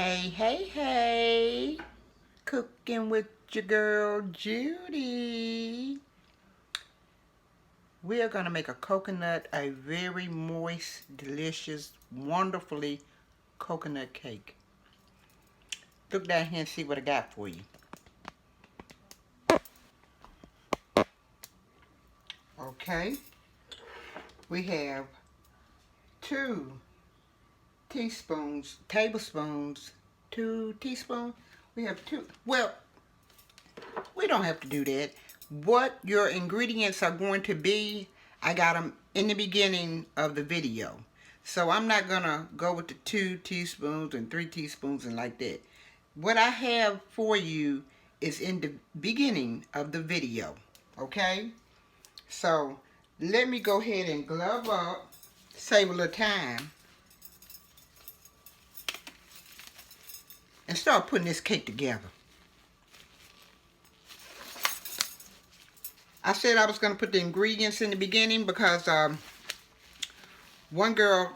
Hey, hey, hey, cooking with your girl Judy. We are going to make a coconut, a very moist, delicious, wonderfully coconut cake. Look down here and see what I got for you. Okay, we have 2 tablespoons, 2 teaspoons. We have 2, well, we don't have to do that. What your ingredients are going to be, I got them in the beginning of the video. So I'm not going to go with the 2 teaspoons and 3 teaspoons and like that. What I have for you is in the beginning of the video. Okay? So let me go ahead and glove up, save a little time, and start putting this cake together. I said I was going to put the ingredients in the beginning because one girl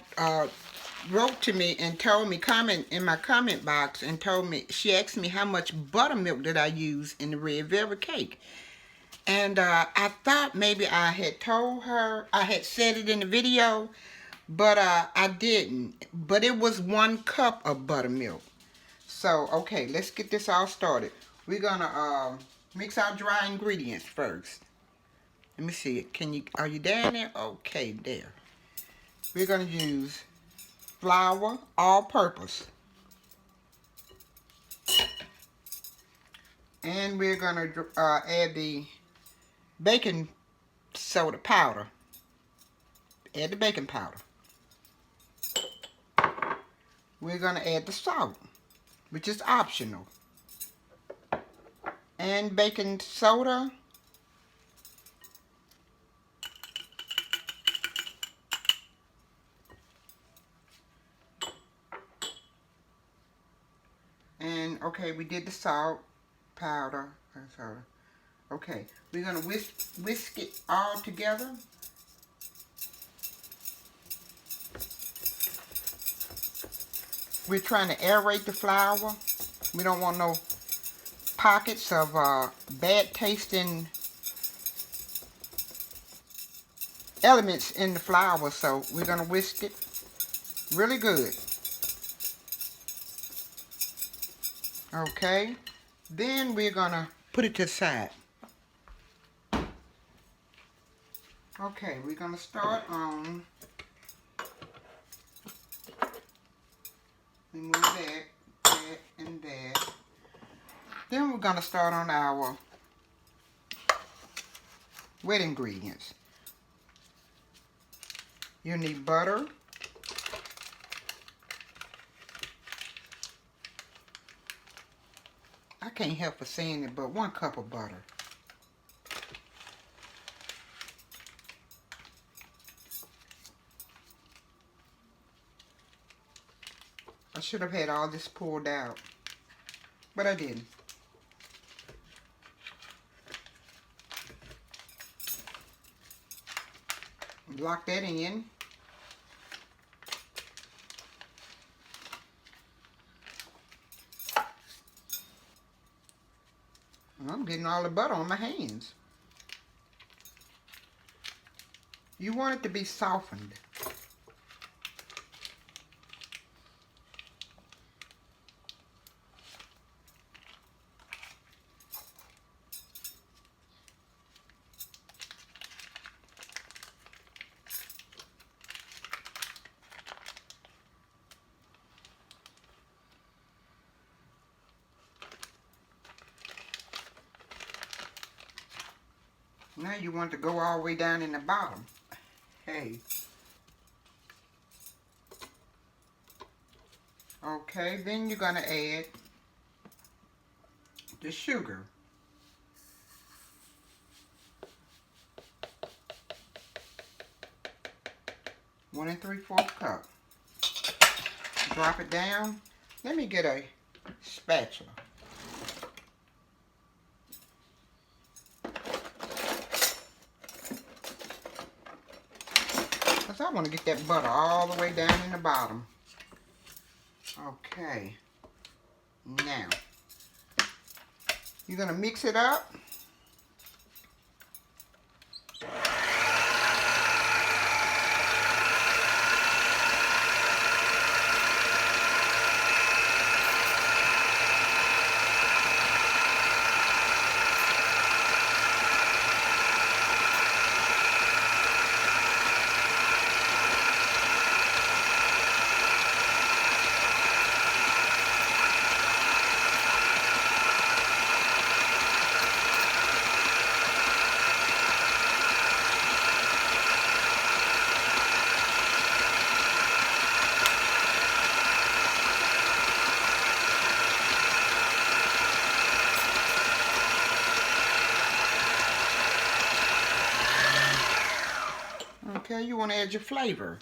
wrote to me and told me, comment in my comment box, and told me, she asked me how much buttermilk did I use in the red velvet cake. And I thought maybe I had told her, I had said it in the video, but I didn't. But it was 1 cup of buttermilk. So, okay, let's get this all started. We're going to mix our dry ingredients first. Let me see it. Are you down there? Okay, there. We're going to use flour, all-purpose. And we're going to add the baking soda powder. Add the baking powder. We're going to add the salt, which is optional. And baking soda. And, okay, we did the salt, powder, and soda. Okay, we're going to whisk it all together. We're trying to aerate the flour. We don't want no pockets of bad tasting elements in the flour, so we're going to whisk it really good. Okay, then we're going to put it to the side. Okay, we're going to start on, remove that, and that. Then we're going to start on our wet ingredients. You need butter. I can't help but saying it, but 1 cup of butter. I should have had all this poured out, but I didn't. Lock that in. I'm getting all the butter on my hands. You want it to be softened. Now you want to go all the way down in the bottom. Hey. Okay, then you're going to add the sugar. One 3/4 cup. Drop it down. Let me get a spatula. Because I want to get that butter all the way down in the bottom. Okay. Now, you're going to mix it up. Okay, you want to add your flavor.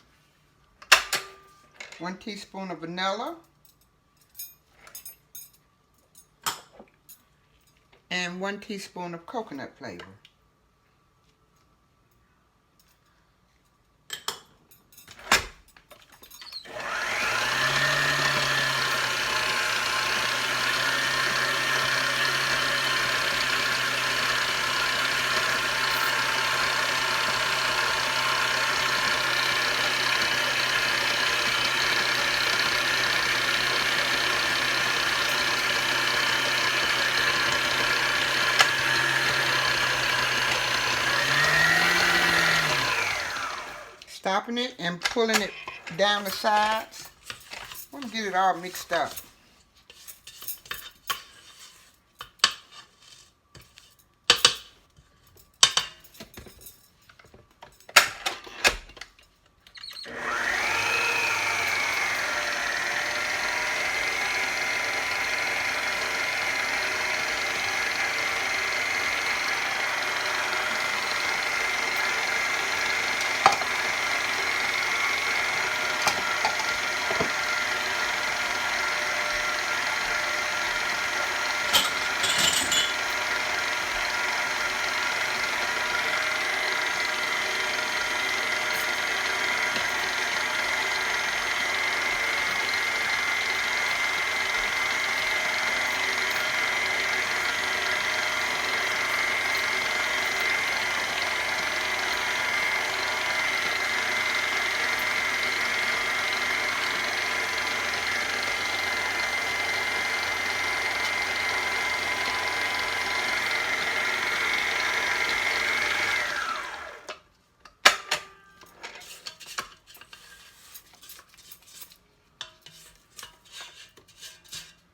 1 teaspoon of vanilla and 1 teaspoon of coconut flavor. Stopping it and pulling it down the sides. I want to get it all mixed up.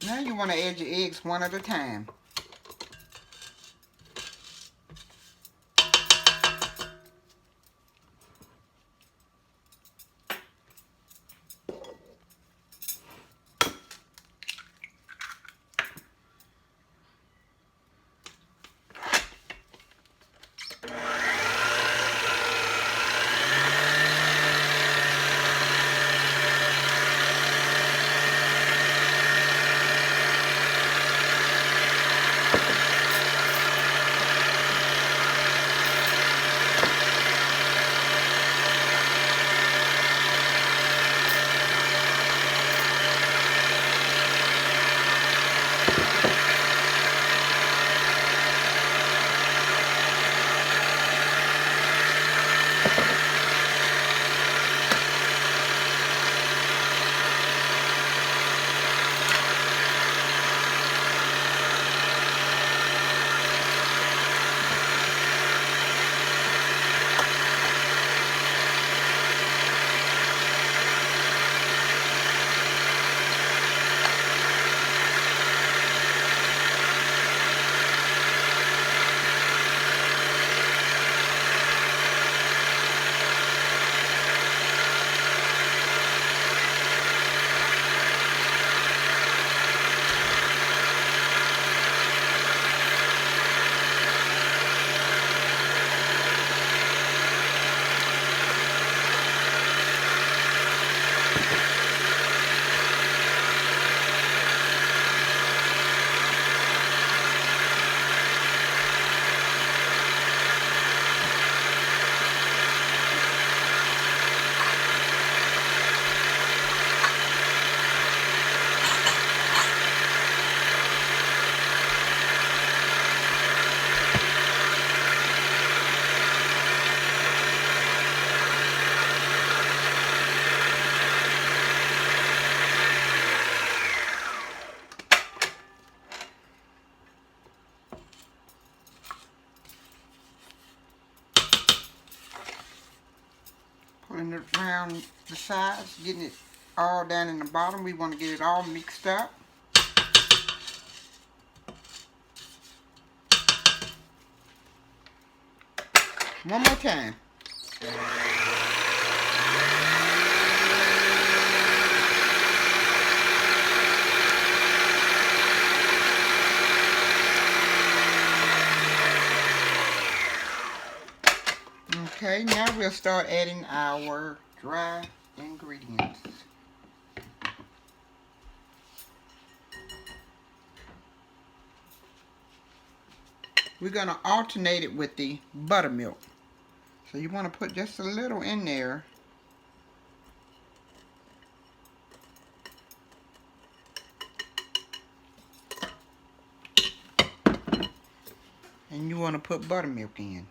Now you want to add your eggs one at a time. Pulling it around the sides, getting it all down in the bottom. We want to get it all mixed up. One more time. Okay, now we'll start adding our dry ingredients. We're going to alternate it with the buttermilk. So you want to put just a little in there. And you want to put buttermilk in.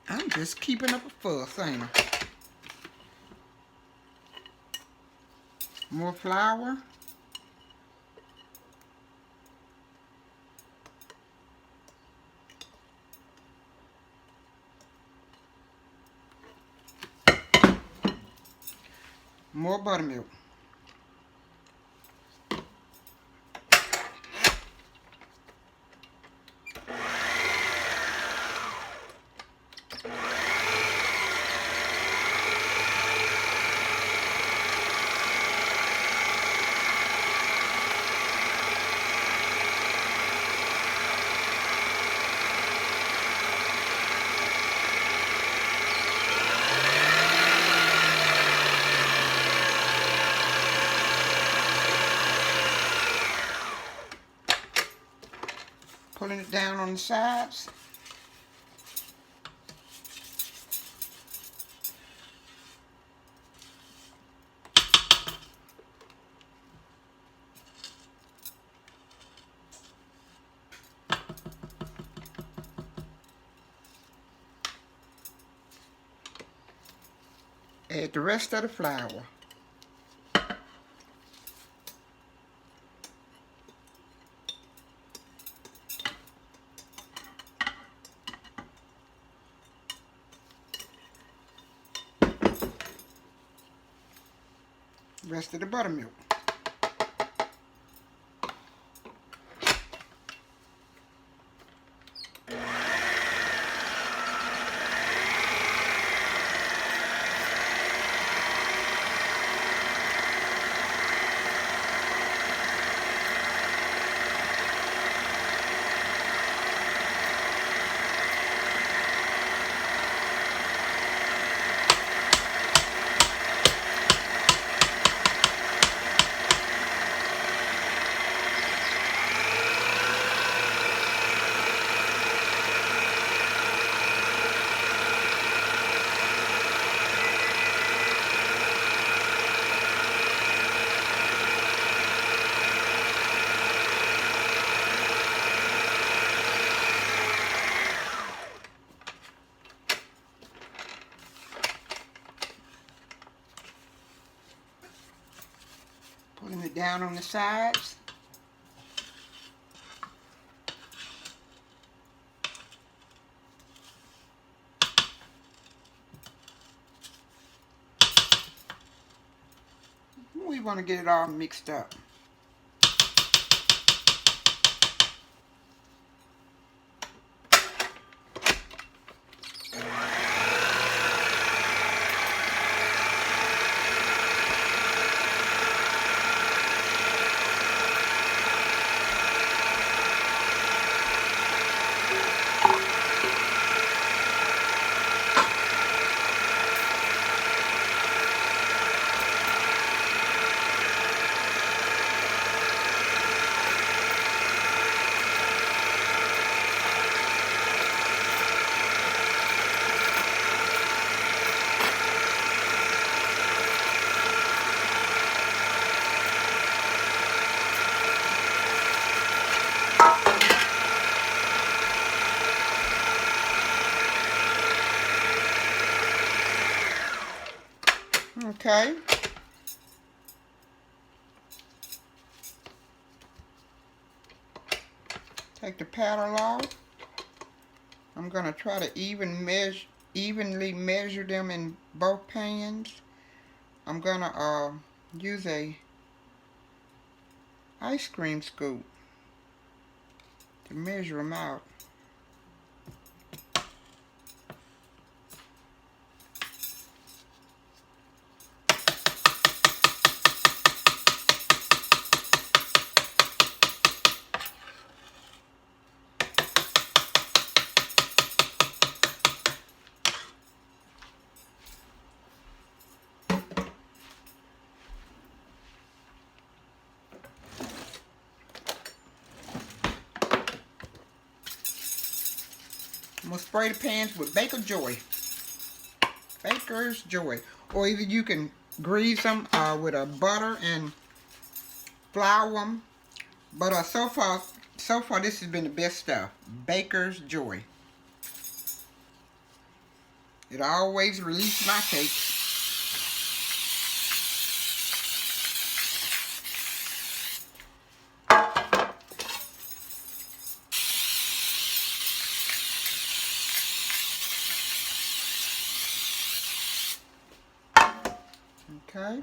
I'm just keeping up a fuss, ain't I? More flour. More buttermilk. Pulling it down on the sides. Add the rest of the flour. Rest of the buttermilk. Putting it down on the sides. We want to get it all mixed up. Okay. Take the paddle off. I'm going to try to evenly measure them in both pans. I'm going to use a ice cream scoop to measure them out. I'm going to spray the pans with Baker's Joy. Baker's Joy. Or either you can grease them with a butter and flour them. But so far this has been the best stuff. Baker's Joy. It always releases my cakes. Okay.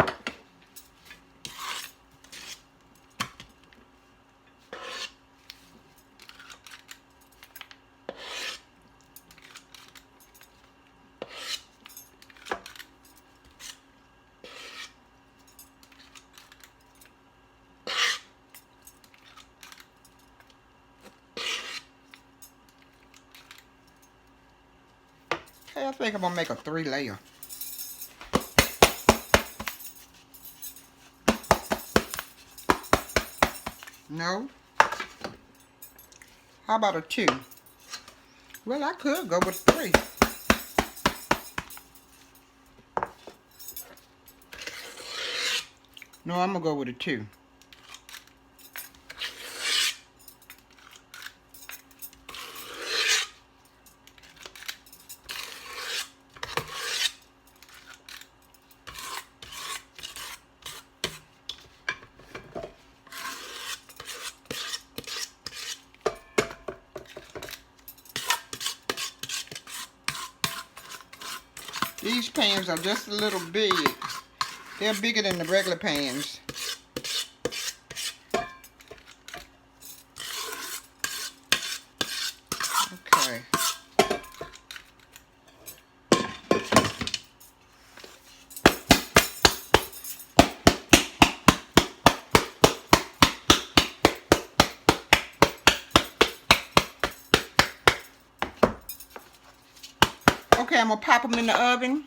Okay, I think I'm gonna make a 3-layer. No? How about a 2? Well, I could go with 3. No, I'm gonna go with a 2. These pans are just a little big. They're bigger than the regular pans. Okay. Okay, I'm gonna pop them in the oven.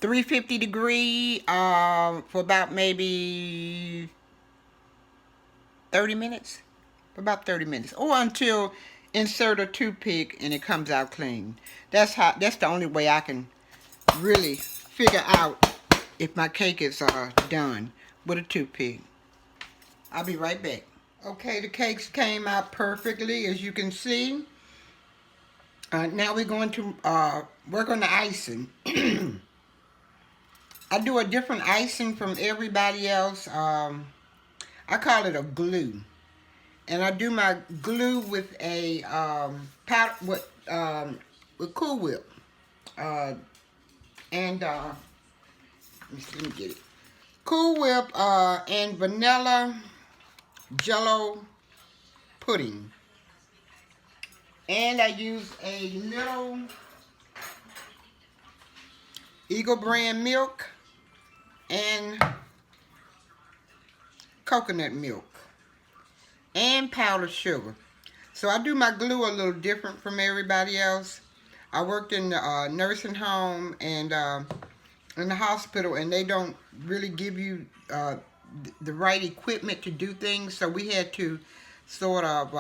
350 degree for about maybe 30 minutes. For about 30 minutes. Or until insert a toothpick and it comes out clean. That's the only way I can really figure out if my cake is done with a toothpick. I'll be right back. Okay, the cakes came out perfectly, as you can see. Now we're going to work on the icing. I do a different icing from everybody else. I call it a glue. And I do my glue with a powder with Cool Whip. Let me get it. Cool Whip and vanilla Jello pudding. And I use a little Eagle brand milk and coconut milk and powdered sugar. So I do my glue a little different from everybody else. I worked in the nursing home and in the hospital, and they don't really give you the right equipment to do things, so we had to sort of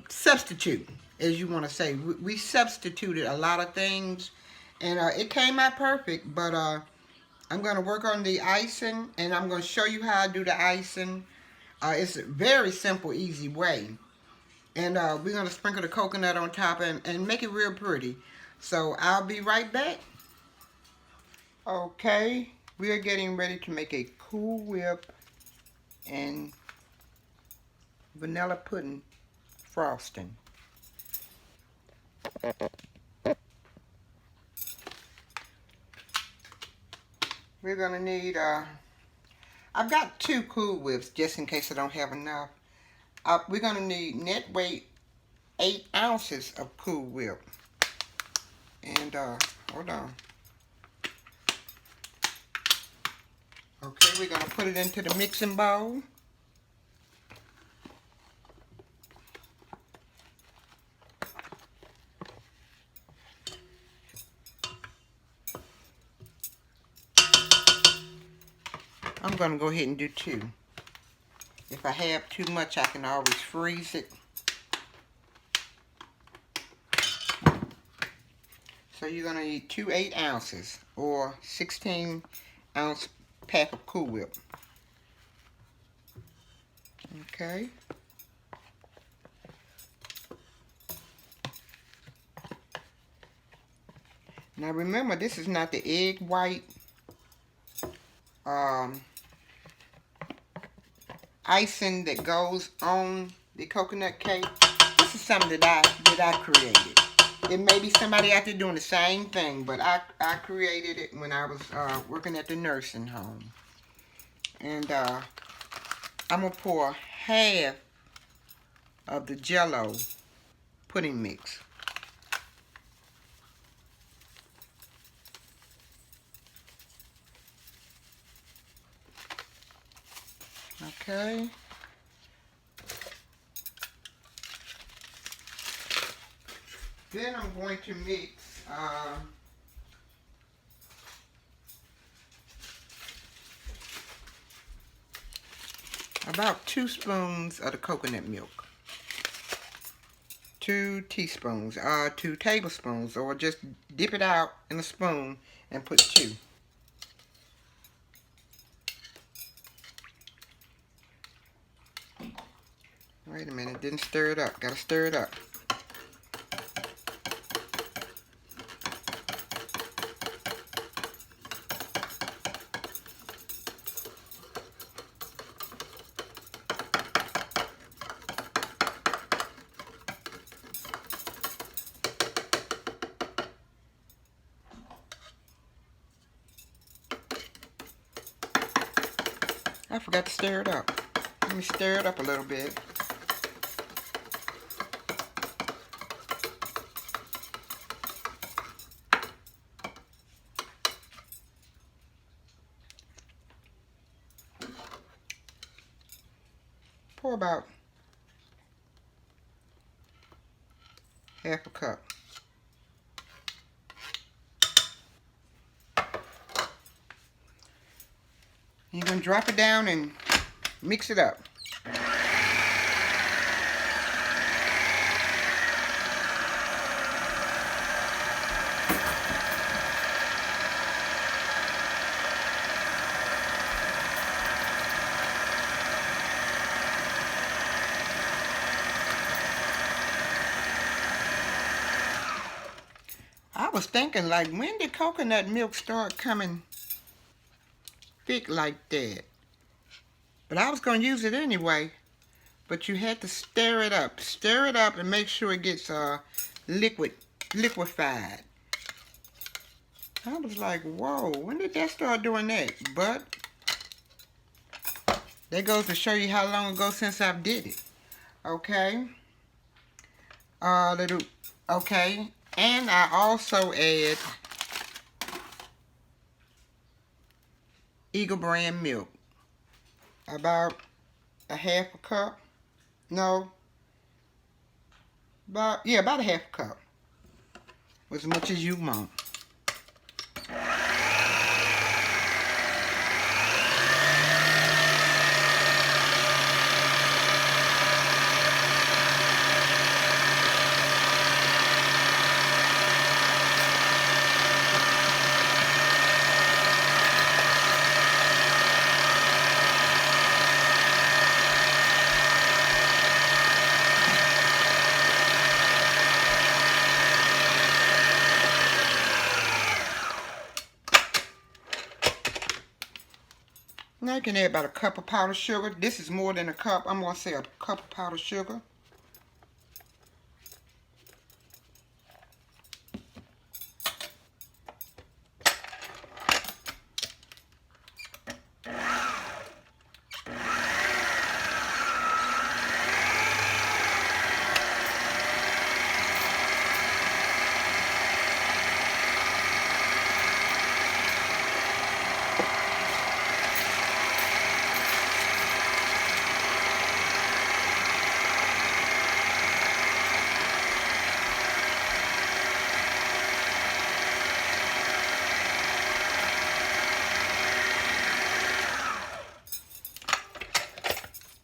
substitute, as you want to say. We substituted a lot of things, and it came out perfect. But I'm going to work on the icing, and I'm going to show you how I do the icing. It's a very simple, easy way. And we're going to sprinkle the coconut on top and make it real pretty. So I'll be right back. Okay, we are getting ready to make a Cool Whip and vanilla pudding frosting. We're gonna need, I've got 2 Cool Whips just in case I don't have enough. We're gonna need net weight 8 ounces of Cool Whip. And, hold on. Okay, we're gonna put it into the mixing bowl. I'm going to go ahead and do 2. If I have too much, I can always freeze it. So you're going to need 2 8 ounces or 16-ounce pack of Cool Whip. Okay. Now remember, this is not the egg white icing that goes on the coconut cake. This is something that I created. It may be somebody out there doing the same thing, but I created it when I was working at the nursing home. And I'm going to pour half of the Jell-O pudding mix. Okay. Then I'm going to mix about 2 spoons of the coconut milk. 2 teaspoons, 2 tablespoons, or just dip it out in a spoon and put 2. Wait a minute, didn't stir it up. Gotta stir it up. I forgot to stir it up. Let me stir it up a little bit. Pour about half a cup. You're going to drop it down and mix it up. I was thinking, like, when did coconut milk start coming thick like that? But I was going to use it anyway. But you had to stir it up. Stir it up and make sure it gets liquefied. I was like, whoa, when did that start doing that? But that goes to show you how long ago since I did it. Okay. Okay. And I also add Eagle brand milk. About a half a cup. No. About a half a cup. As much as you want. you can add about a cup of powdered sugar. This is more than a cup. I'm going to say a cup of powdered sugar.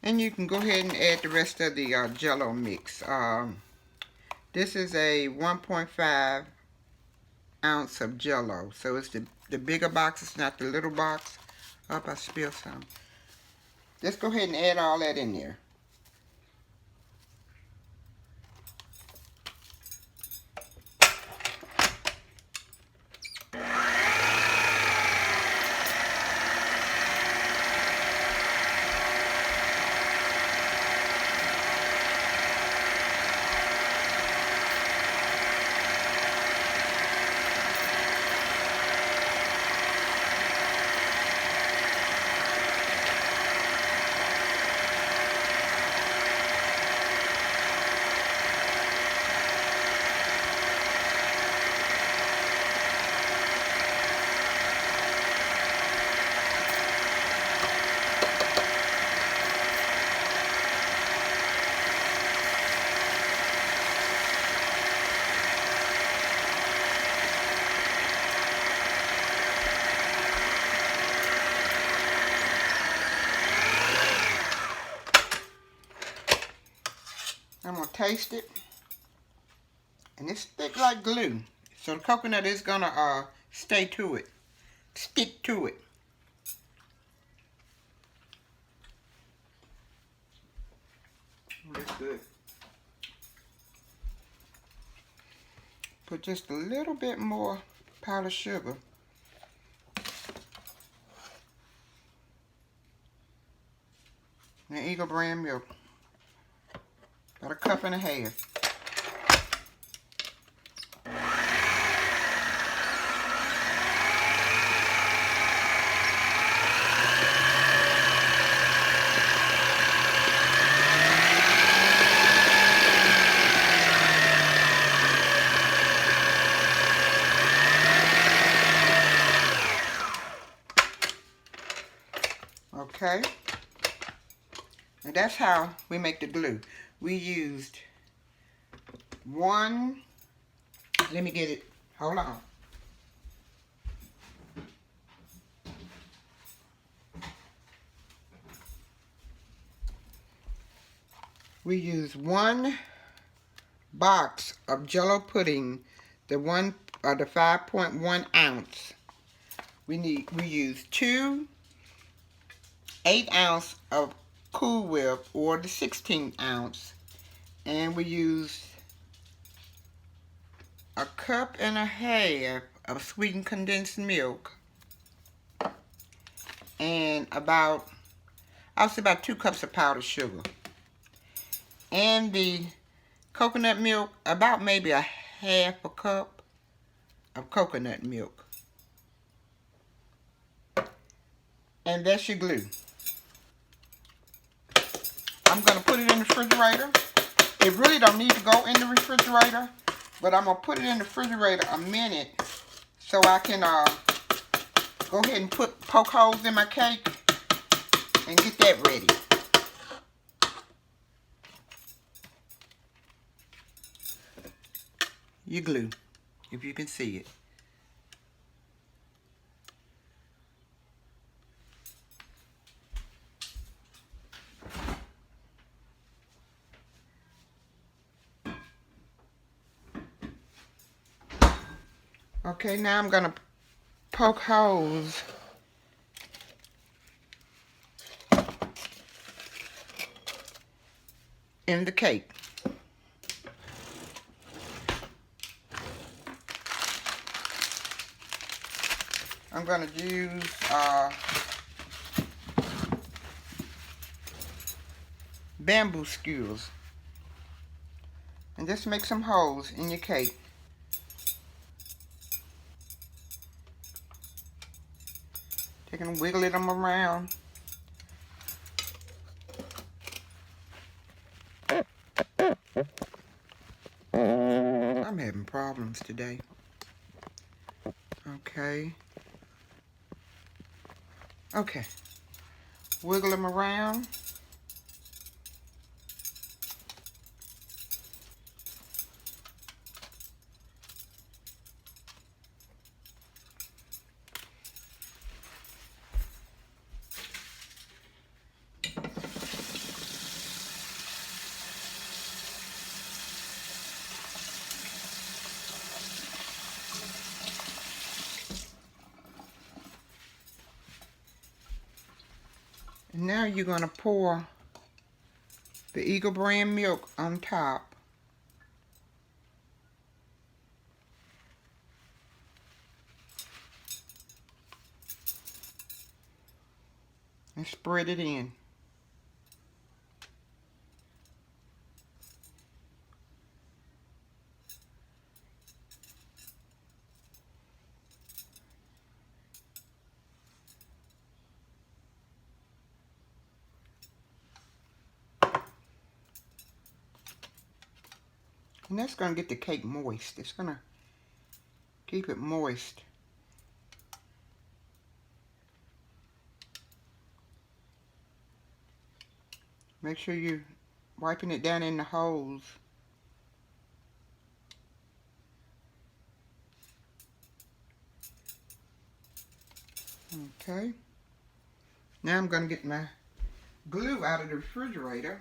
And you can go ahead and add the rest of the Jell-O mix. This is a 1.5 ounce of Jell-O. So it's the bigger box. It's not the little box. Up, I spilled some. Let's go ahead and add all that in there. I'm going to taste it. And it's thick like glue. So the coconut is going to stay to it. Stick to it. That's good. Put just a little bit more powdered sugar. And Eagle brand milk. About a cup and a half. Okay. And that's how we make the glue. We used one, let me get it, hold on. We used one box of Jell-O pudding, the 5.1 ounce. We used 2 8-ounce of Cool Whip, or the 16 ounce, and we used a cup and a half of sweetened condensed milk, and about 2 cups of powdered sugar, and the coconut milk, about maybe a half a cup of coconut milk, and that's your glue. I'm going to put it in the refrigerator. It really don't need to go in the refrigerator, but I'm going to put it in the refrigerator a minute so I can go ahead and poke holes in my cake and get that ready. Your glue, if you can see it. Okay, now I'm going to poke holes in the cake. I'm going to use bamboo skewers. And just make some holes in your cake. Taking and wiggling them around. I'm having problems today. Okay. Okay. Wiggle them around. And now you're going to pour the Eagle brand milk on top. And spread it in. And that's going to get the cake moist. It's going to keep it moist. Make sure you're wiping it down in the holes. Okay. Now I'm going to get my glue out of the refrigerator.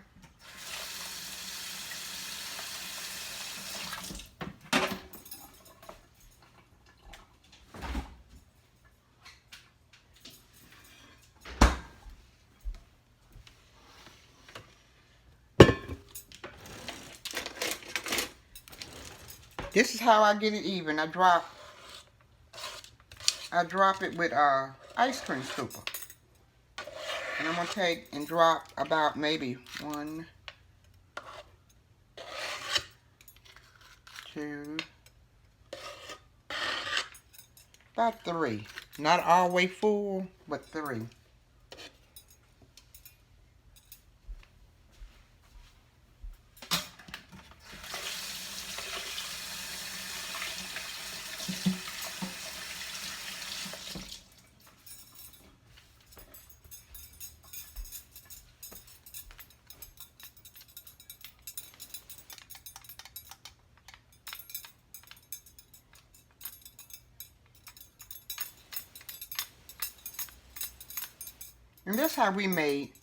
This is how I get it even. I drop it with ice cream scooper. And I'm going to take and drop about maybe 1, 2, about 3. Not all the way full, but 3. And that's how we made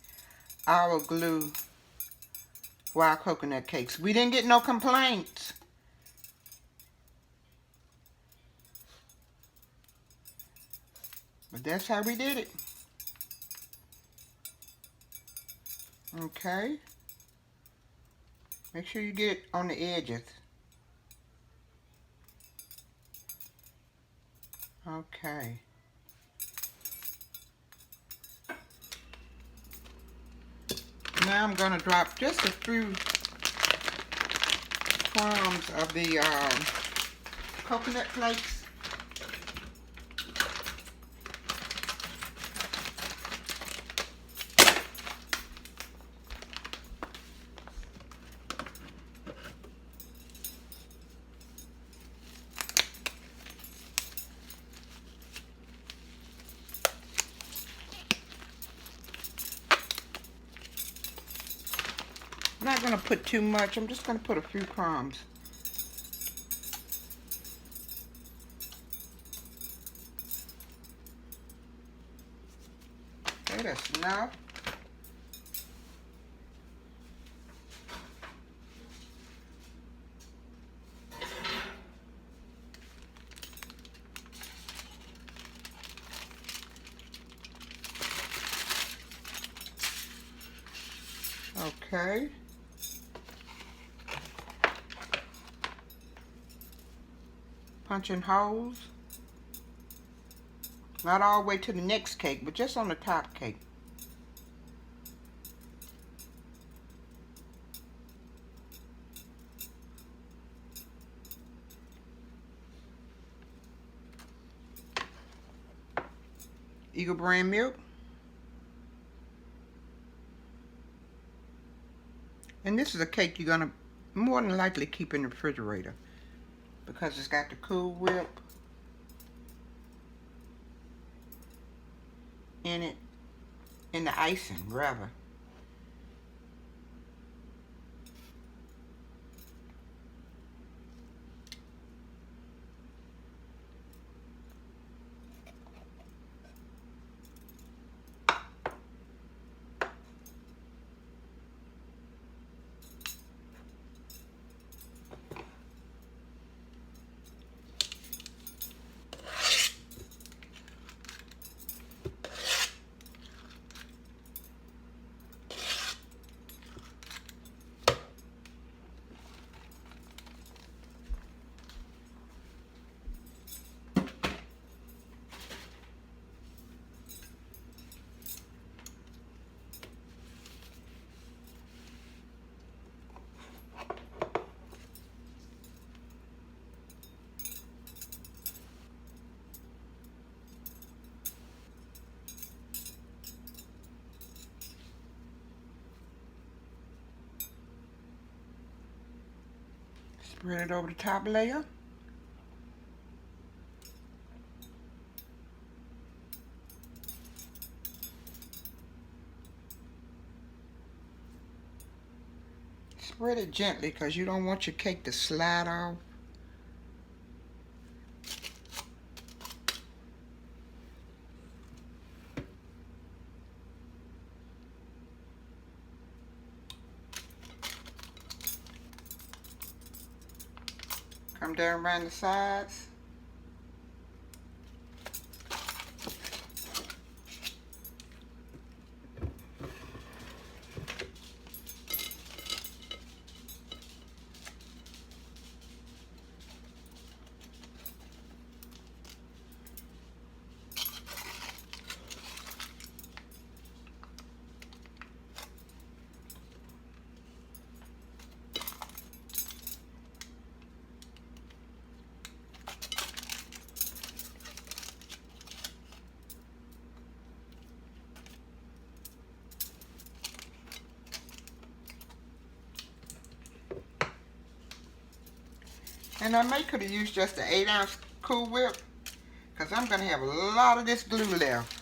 our glue for our coconut cakes. We didn't get no complaints. But that's how we did it. Okay. Make sure you get it on the edges. Okay. Now I'm going to drop just a few crumbs of the coconut flakes. I'm not going to put too much. I'm just going to put a few crumbs. Okay, that's enough. Okay. Punching holes. Not all the way to the next cake, but just on the top cake. Eagle brand milk. And this is a cake you're gonna more than likely keep in the refrigerator because it's got the Cool Whip in it, in the icing rather. Spread it over the top layer. Spread it gently because you don't want your cake to slide off. Come down around the sides. And I may could have used just an 8-ounce Cool Whip because I'm going to have a lot of this glue left.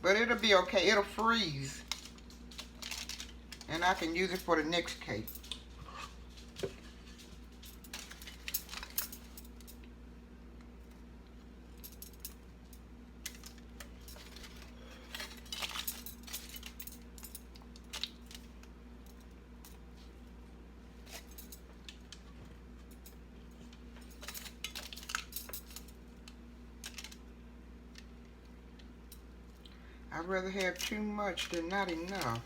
But it'll be okay. It'll freeze. And I can use it for the next cake. I'd rather have too much than not enough.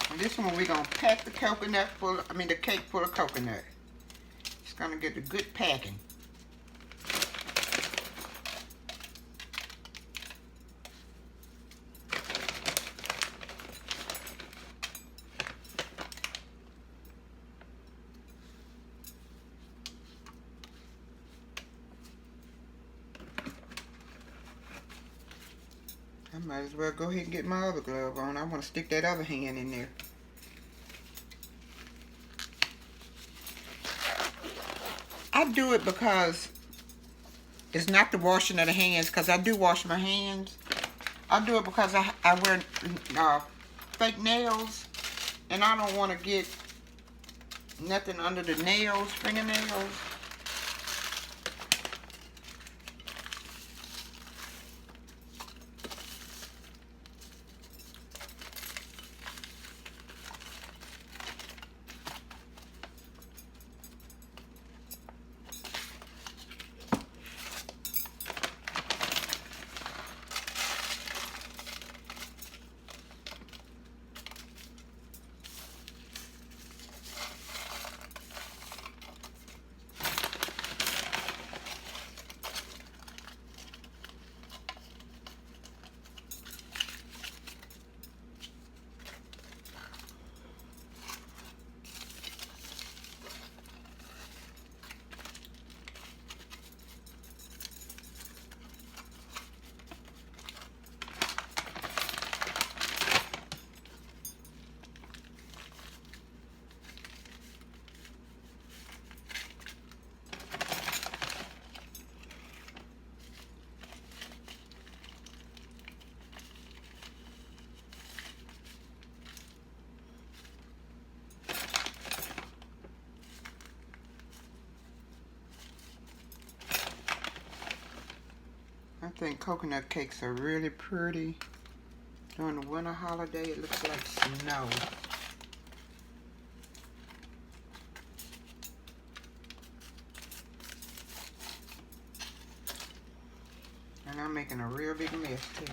And this one we're gonna pack the coconut full, the cake full of coconut. It's gonna get a good packing. I might as well go ahead and get my other glove on. I want to stick that other hand in there. I do it because it's not the washing of the hands, because I do wash my hands. I do it because I wear fake nails, and I don't want to get nothing under the nails, fingernails. think coconut cakes are really pretty. During the winter holiday, it looks like snow. And I'm making a real big mess too.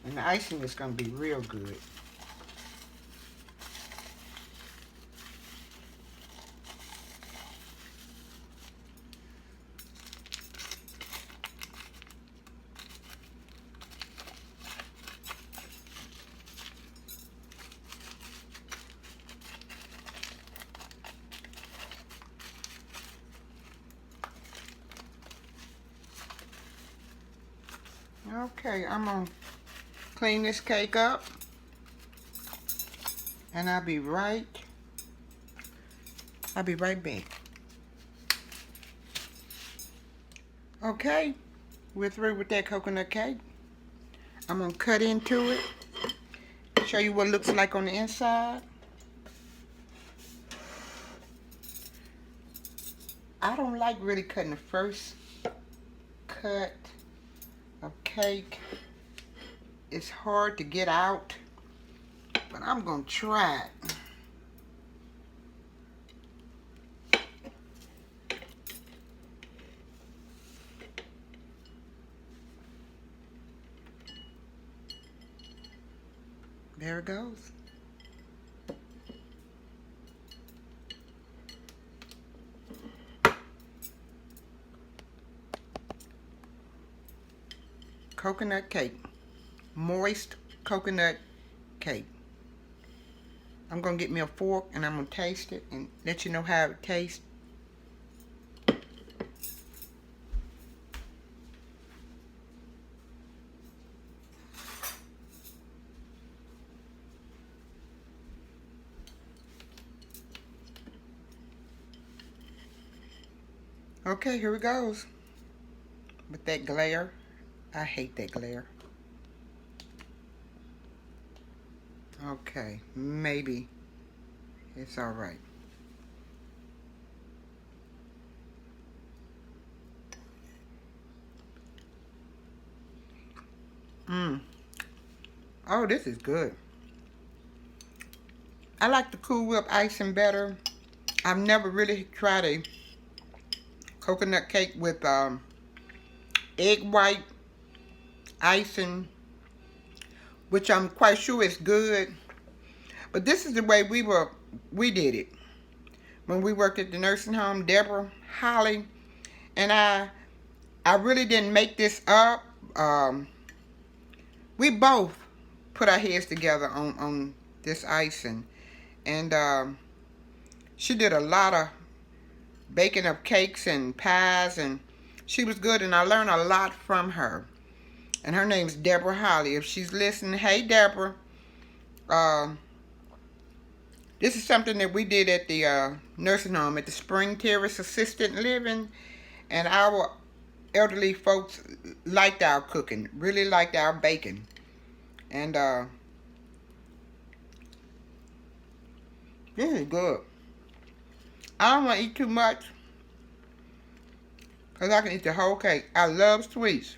And the icing is going to be real good. Okay, I'm going to clean this cake up. And I'll be right back. Okay, we're through with that coconut cake. I'm going to cut into it. Show you what it looks like on the inside. I don't like really cutting the first cut of cake. It's hard to get out, but I'm gonna try it. There it goes. Coconut cake. Moist coconut cake. I'm going to get me a fork and I'm going to taste it and let you know how it tastes. Okay, here it goes. With that glare. I hate that glare. Okay, maybe it's all right. Oh, this is good. I like the Cool Whip icing better. I've never really tried a coconut cake with egg white icing, which I'm quite sure is good. But this is the way we did it when we worked at the nursing home. Deborah, Holly, and I really didn't make this up. We both put our heads together on this icing, and she did a lot of baking of cakes and pies, and she was good, and I learned a lot from her. And her name's Deborah Holly. If she's listening, hey Deborah. This is something that we did at the nursing home, at the Spring Terrace Assisted Living, and our elderly folks liked our cooking, really liked our baking. And this is good. I don't want to eat too much, because I can eat the whole cake. I love sweets.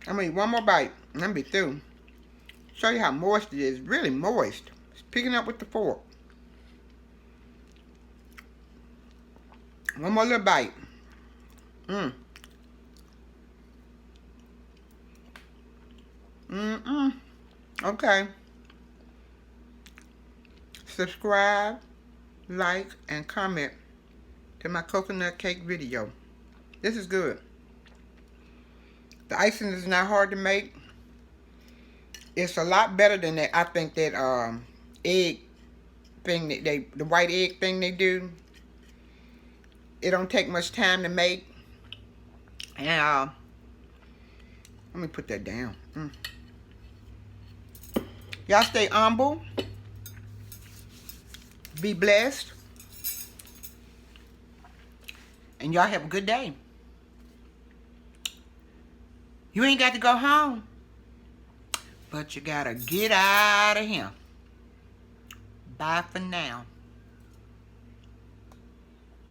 I'm going to eat one more bite, and I'm going to be through. Show you how moist it is. Really moist. It's picking up with the fork. One more little bite. Okay. Subscribe, like, and comment to my coconut cake video. This is good. The icing is not hard to make. It's a lot better than that. I think that egg thing that the white egg thing they do. It don't take much time to make. And let me put that down. Y'all stay humble. Be blessed. And y'all have a good day. You ain't got to go home, but you gotta get out of here. Bye for now.